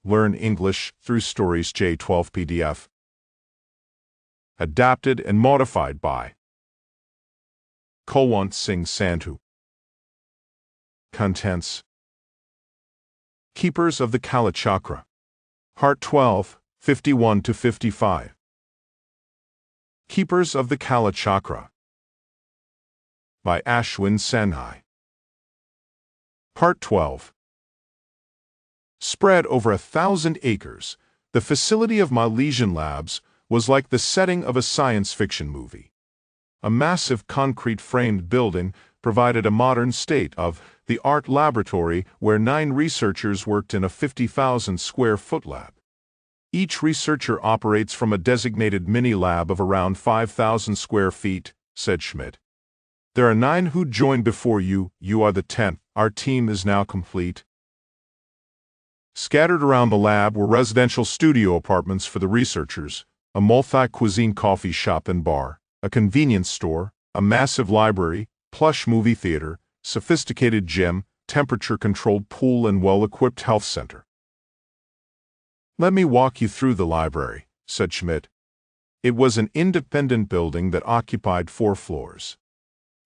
Learn English through Stories J12 PDF. Adapted and modified by Kulwant Singh Sandhu. Contents: Keepers of the Kalachakra. Part 12, 51-55. Keepers of the Kalachakra by Aswin Sanghi. Part 12. Spread over 1,000 acres, the facility of Malaysian labs was like the setting of a science fiction movie. A massive concrete-framed building provided a modern state-of-the-art laboratory where 9 researchers worked in a 50,000-square-foot lab. Each researcher operates from a designated mini-lab of around 5,000 square feet, said Schmidt. There are 9 who joined before you, you are the 10th, our team is now complete. Scattered around the lab were residential studio apartments for the researchers, a multi-cuisine coffee shop and bar, a convenience store, a massive library, plush movie theater, sophisticated gym, temperature-controlled pool and well-equipped health center. Let me walk you through the library, said Schmidt. It was an independent building that occupied 4 floors.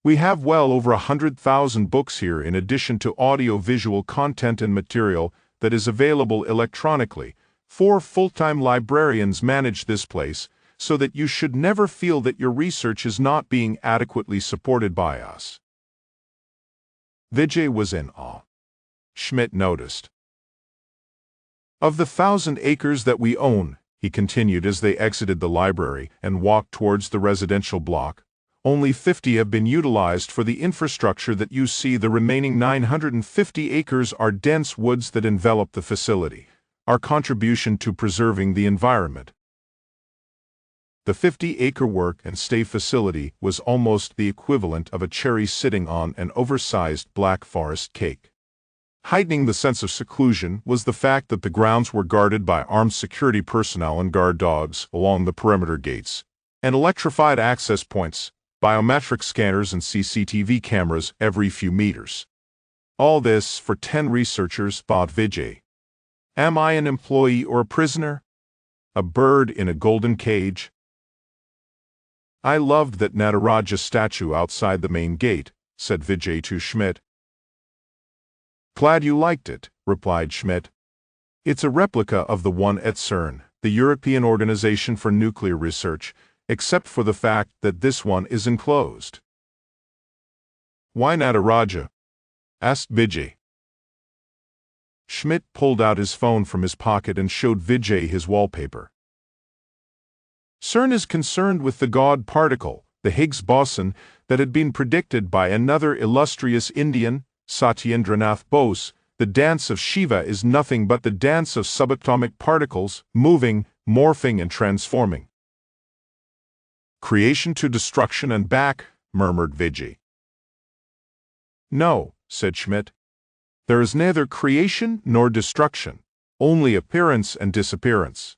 We have well over 100,000 books here in addition to audio-visual content and material that is available electronically. 4 full-time librarians manage this place, so that you should never feel that your research is not being adequately supported by us. Vijay was in awe. Schmidt noticed. Of the 1,000 acres that we own, he continued as they exited the library and walked towards the residential block, only 50 have been utilized for the infrastructure that you see. The remaining 950 acres are dense woods that envelop the facility, our contribution to preserving the environment. The 50-acre work and stay facility was almost the equivalent of a cherry sitting on an oversized black forest cake. Heightening the sense of seclusion was the fact that the grounds were guarded by armed security personnel and guard dogs along the perimeter gates, and electrified access points, biometric scanners and CCTV cameras every few meters. All this for 10 researchers, thought Vijay. Am I an employee or a prisoner? A bird in a golden cage? I loved that Nataraja statue outside the main gate, said Vijay to Schmidt. Glad you liked it, replied Schmidt. It's a replica of the one at CERN, the European Organization for Nuclear Research, except for the fact that this one is enclosed. Why Nataraja? Asked Vijay. Schmidt pulled out his phone from his pocket and showed Vijay his wallpaper. CERN is concerned with the God particle, the Higgs boson, that had been predicted by another illustrious Indian, Satyendranath Bose. The dance of Shiva is nothing but the dance of subatomic particles, moving, morphing and transforming. Creation to destruction and back, murmured Vijay. No, said Schmidt. There is neither creation nor destruction, only appearance and disappearance.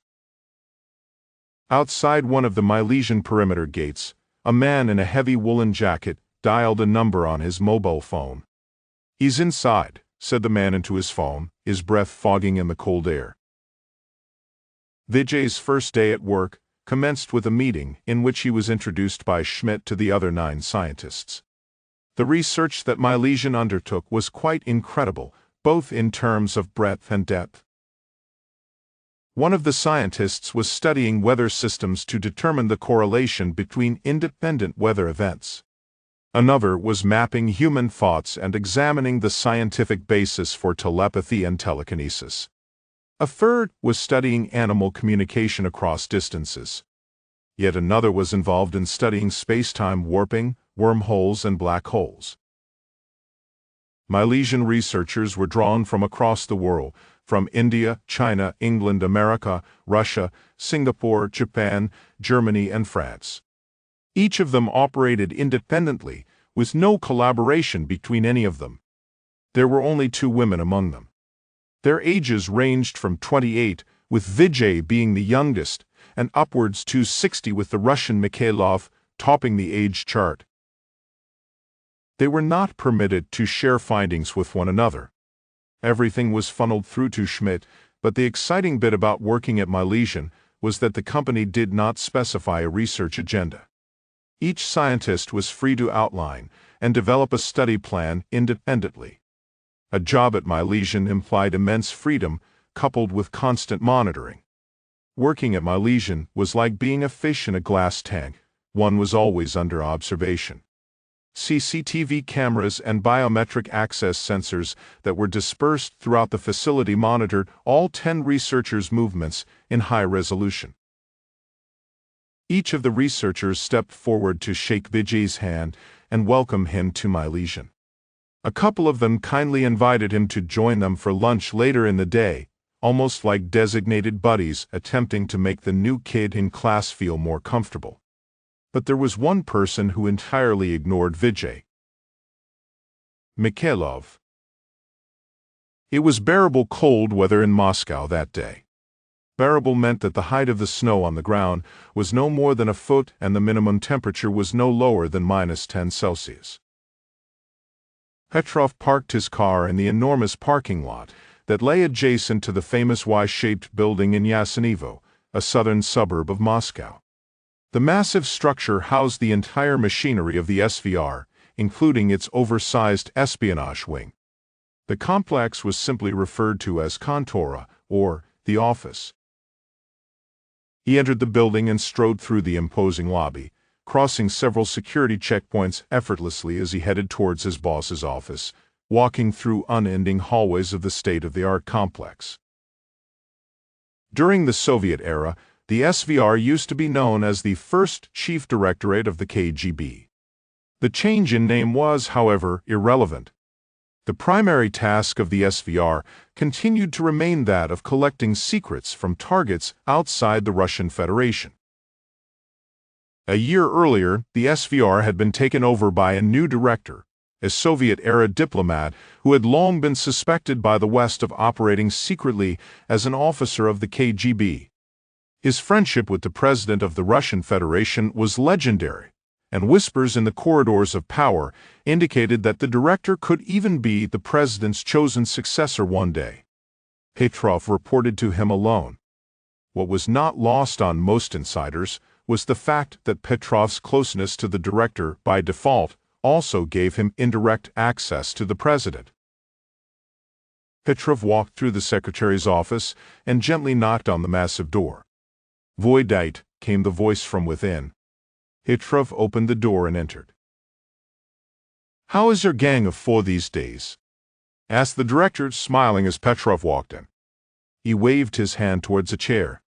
Outside one of the Malaysian perimeter gates, a man in a heavy woolen jacket dialed a number on his mobile phone. He's inside, said the man into his phone, his breath fogging in the cold air. Vijay's first day at work commenced with a meeting in which he was introduced by Schmidt to the other 9 scientists. The research that Malaysian undertook was quite incredible, both in terms of breadth and depth. One of the scientists was studying weather systems to determine the correlation between independent weather events. Another was mapping human thoughts and examining the scientific basis for telepathy and telekinesis. A third was studying animal communication across distances. Yet another was involved in studying space-time warping, wormholes and black holes. Malaysian researchers were drawn from across the world, from India, China, England, America, Russia, Singapore, Japan, Germany and France. Each of them operated independently, with no collaboration between any of them. There were only 2 women among them. Their ages ranged from 28, with Vijay being the youngest, and upwards to 60 with the Russian Mikhailov topping the age chart. They were not permitted to share findings with one another. Everything was funneled through to Schmidt, But the exciting bit about working at Milesian was that the company did not specify a research agenda. Each scientist was free to outline and develop a study plan independently. A job at Milesian implied immense freedom coupled with constant monitoring. Working at Milesian was like being a fish in a glass tank. One was always under observation. CCTV cameras and biometric access sensors that were dispersed throughout the facility monitored all 10 researchers' movements in high resolution. Each of the researchers stepped forward to shake Vijay's hand and welcome him to Milesian. A couple of them kindly invited him to join them for lunch later in the day, almost like designated buddies attempting to make the new kid in class feel more comfortable. But there was one person who entirely ignored Vijay. Mikhailov. It was bearable cold weather in Moscow that day. Bearable meant that the height of the snow on the ground was no more than a foot and the minimum temperature was no lower than -10 Celsius. Petrov parked his car in the enormous parking lot that lay adjacent to the famous Y-shaped building in Yasenevo, a southern suburb of Moscow. The massive structure housed the entire machinery of the SVR, including its oversized espionage wing. The complex was simply referred to as Kontora, or the office. He entered the building and strode through the imposing lobby, crossing several security checkpoints effortlessly as he headed towards his boss's office, walking through unending hallways of the state-of-the-art complex. During the Soviet era, the SVR used to be known as the First Chief Directorate of the KGB. The change in name was, however, irrelevant. The primary task of the SVR continued to remain that of collecting secrets from targets outside the Russian Federation. A year earlier, the SVR had been taken over by a new director, a Soviet-era diplomat who had long been suspected by the West of operating secretly as an officer of the KGB. His friendship with the president of the Russian Federation was legendary, and whispers in the corridors of power indicated that the director could even be the president's chosen successor one day. Petrov reported to him alone. What was not lost on most insiders was the fact that Petrov's closeness to the director by default also gave him indirect access to the president. Petrov walked through the secretary's office and gently knocked on the massive door. "Voidite," came the voice from within. Petrov opened the door and entered. "How is your gang of four these days?" asked the director, smiling as Petrov walked in. He waved his hand towards a chair.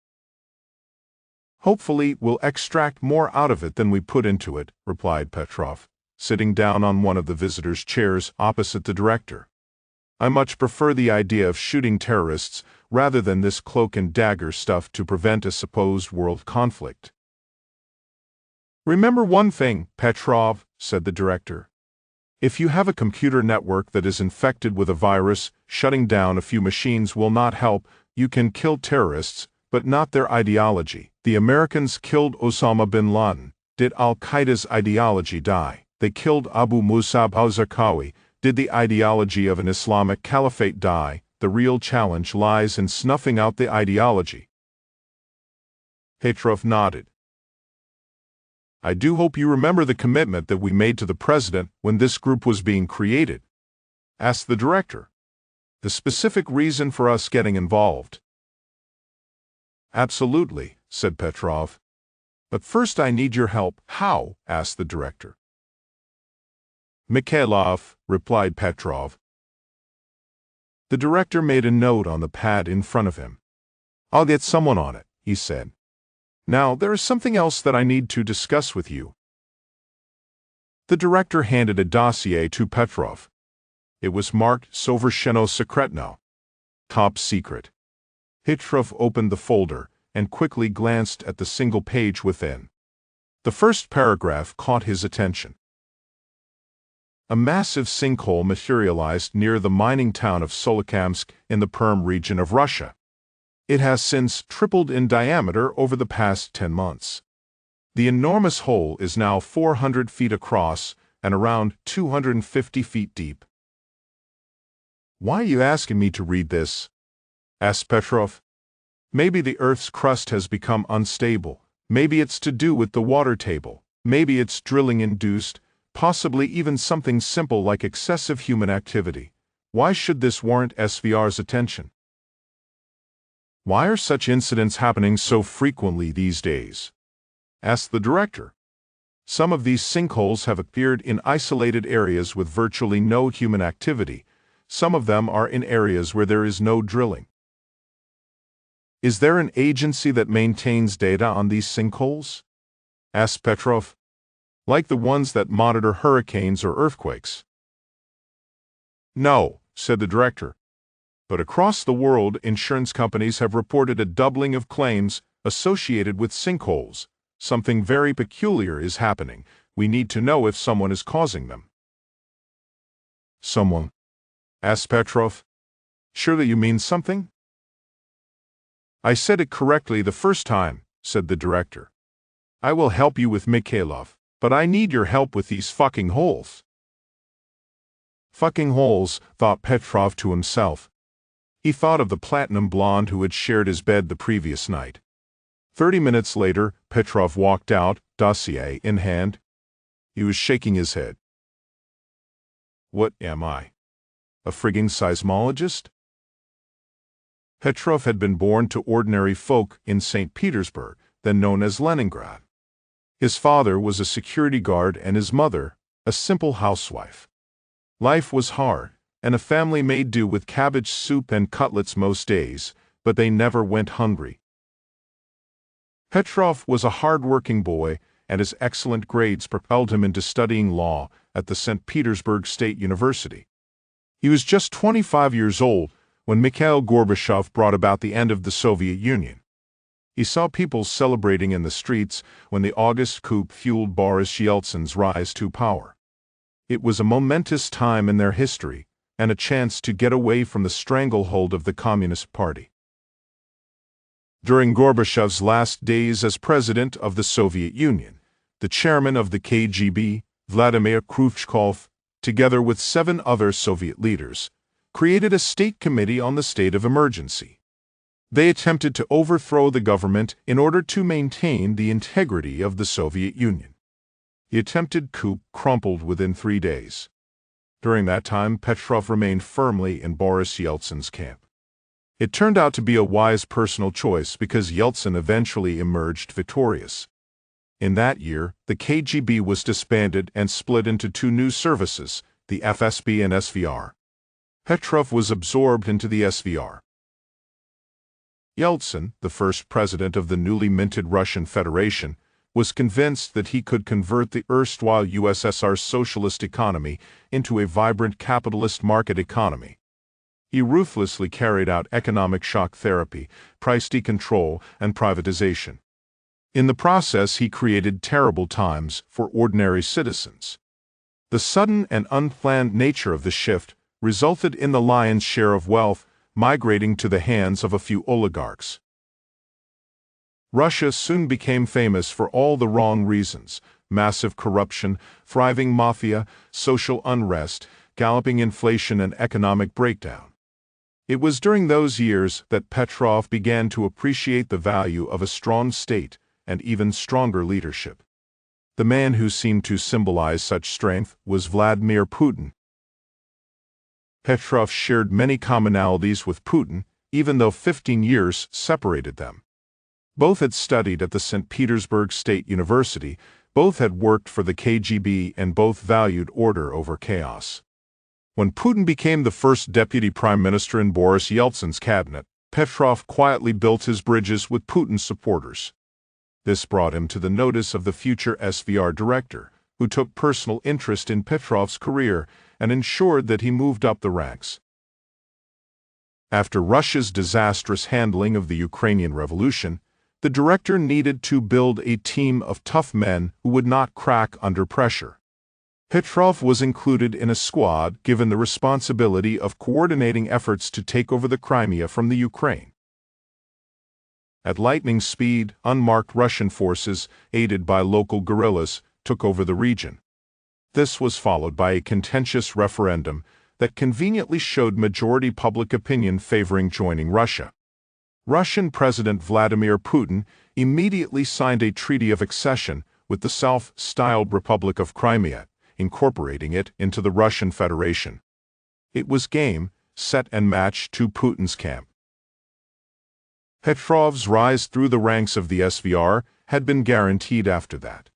"Hopefully we'll extract more out of it than we put into it," replied Petrov, sitting down on one of the visitors' chairs opposite the director. "I much prefer the idea of shooting terrorists rather than this cloak-and-dagger stuff to prevent a supposed world conflict." "Remember one thing, Petrov," said the director. "If you have a computer network that is infected with a virus, shutting down a few machines will not help. You can kill terrorists, but not their ideology. The Americans killed Osama bin Laden. Did Al-Qaeda's ideology die? They killed Abu Musab al-Zarqawi. Did the ideology of an Islamic caliphate die? The real challenge lies in snuffing out the ideology." Petrov nodded. "I do hope you remember the commitment that we made to the president when this group was being created," asked the director. "The specific reason for us getting involved." "Absolutely," said Petrov. "But first I need your help." "How?" asked the director. "Mikhailov," replied Petrov. The director made a note on the pad in front of him. "I'll get someone on it," he said. "Now, there is something else that I need to discuss with you." The director handed a dossier to Petrov. It was marked Soversheno Sekretno, top secret. Petrov opened the folder and quickly glanced at the single page within. The first paragraph caught his attention. A massive sinkhole materialized near the mining town of Solikamsk in the Perm region of Russia. It has since tripled in diameter over the past 10 months. The enormous hole is now 400 feet across and around 250 feet deep. "Why are you asking me to read this?" asked Petrov. Maybe the Earth's crust has become unstable. Maybe it's to do with the water table. Maybe it's drilling-induced, possibly even something simple like excessive human activity. Why should this warrant SVR's attention? Why are such incidents happening so frequently these days? Asked the director. Some of these sinkholes have appeared in isolated areas with virtually no human activity. Some of them are in areas where there is no drilling. Is there an agency that maintains data on these sinkholes? Asked Petrov. Like the ones that monitor hurricanes or earthquakes? No, said the director. But across the world, insurance companies have reported a doubling of claims associated with sinkholes. Something very peculiar is happening. We need to know if someone is causing them. Someone? Asked Petrov. Surely you mean something? I said it correctly the first time, said the director. I will help you with Mikhailov, but I need your help with these fucking holes. Fucking holes, thought Petrov to himself. He thought of the platinum blonde who had shared his bed the previous night. 30 minutes later, Petrov walked out, dossier in hand. He was shaking his head. What am I? A frigging seismologist? Petrov had been born to ordinary folk in St. Petersburg, then known as Leningrad. His father was a security guard and his mother, a simple housewife. Life was hard, and a family made do with cabbage soup and cutlets most days, but they never went hungry. Petrov was a hard-working boy, and his excellent grades propelled him into studying law at the St. Petersburg State University. He was just 25 years old when Mikhail Gorbachev brought about the end of the Soviet Union. He saw people celebrating in the streets when the August coup fueled Boris Yeltsin's rise to power. It was a momentous time in their history, and a chance to get away from the stranglehold of the Communist Party. During Gorbachev's last days as president of the Soviet Union, the chairman of the KGB, Vladimir Khrushchev, together with 7 other Soviet leaders, created a state committee on the state of emergency. They attempted to overthrow the government in order to maintain the integrity of the Soviet Union. The attempted coup crumpled within 3 days. During that time, Petrov remained firmly in Boris Yeltsin's camp. It turned out to be a wise personal choice because Yeltsin eventually emerged victorious. In that year, the KGB was disbanded and split into 2 new services, the FSB and SVR. Petrov was absorbed into the SVR. Yeltsin, the first president of the newly minted Russian Federation, was convinced that he could convert the erstwhile USSR's socialist economy into a vibrant capitalist market economy. He ruthlessly carried out economic shock therapy, price decontrol, and privatization. In the process, he created terrible times for ordinary citizens. The sudden and unplanned nature of the shift resulted in the lion's share of wealth migrating to the hands of a few oligarchs. Russia soon became famous for all the wrong reasons: massive corruption, thriving mafia, social unrest, galloping inflation, and economic breakdown. It was during those years that Petrov began to appreciate the value of a strong state and even stronger leadership. The man who seemed to symbolize such strength was Vladimir Putin. Petrov shared many commonalities with Putin, even though 15 years separated them. Both had studied at the St. Petersburg State University, both had worked for the KGB, and both valued order over chaos. When Putin became the first deputy prime minister in Boris Yeltsin's cabinet, Petrov quietly built his bridges with Putin's supporters. This brought him to the notice of the future SVR director, who took personal interest in Petrov's career and ensured that he moved up the ranks. After Russia's disastrous handling of the Ukrainian Revolution, the director needed to build a team of tough men who would not crack under pressure. Petrov was included in a squad given the responsibility of coordinating efforts to take over the Crimea from the Ukraine. At lightning speed, unmarked Russian forces, aided by local guerrillas, took over the region. This was followed by a contentious referendum that conveniently showed majority public opinion favoring joining Russia. Russian President Vladimir Putin immediately signed a treaty of accession with the self-styled Republic of Crimea, incorporating it into the Russian Federation. It was game, set and match to Putin's camp. Petrov's rise through the ranks of the SVR had been guaranteed after that.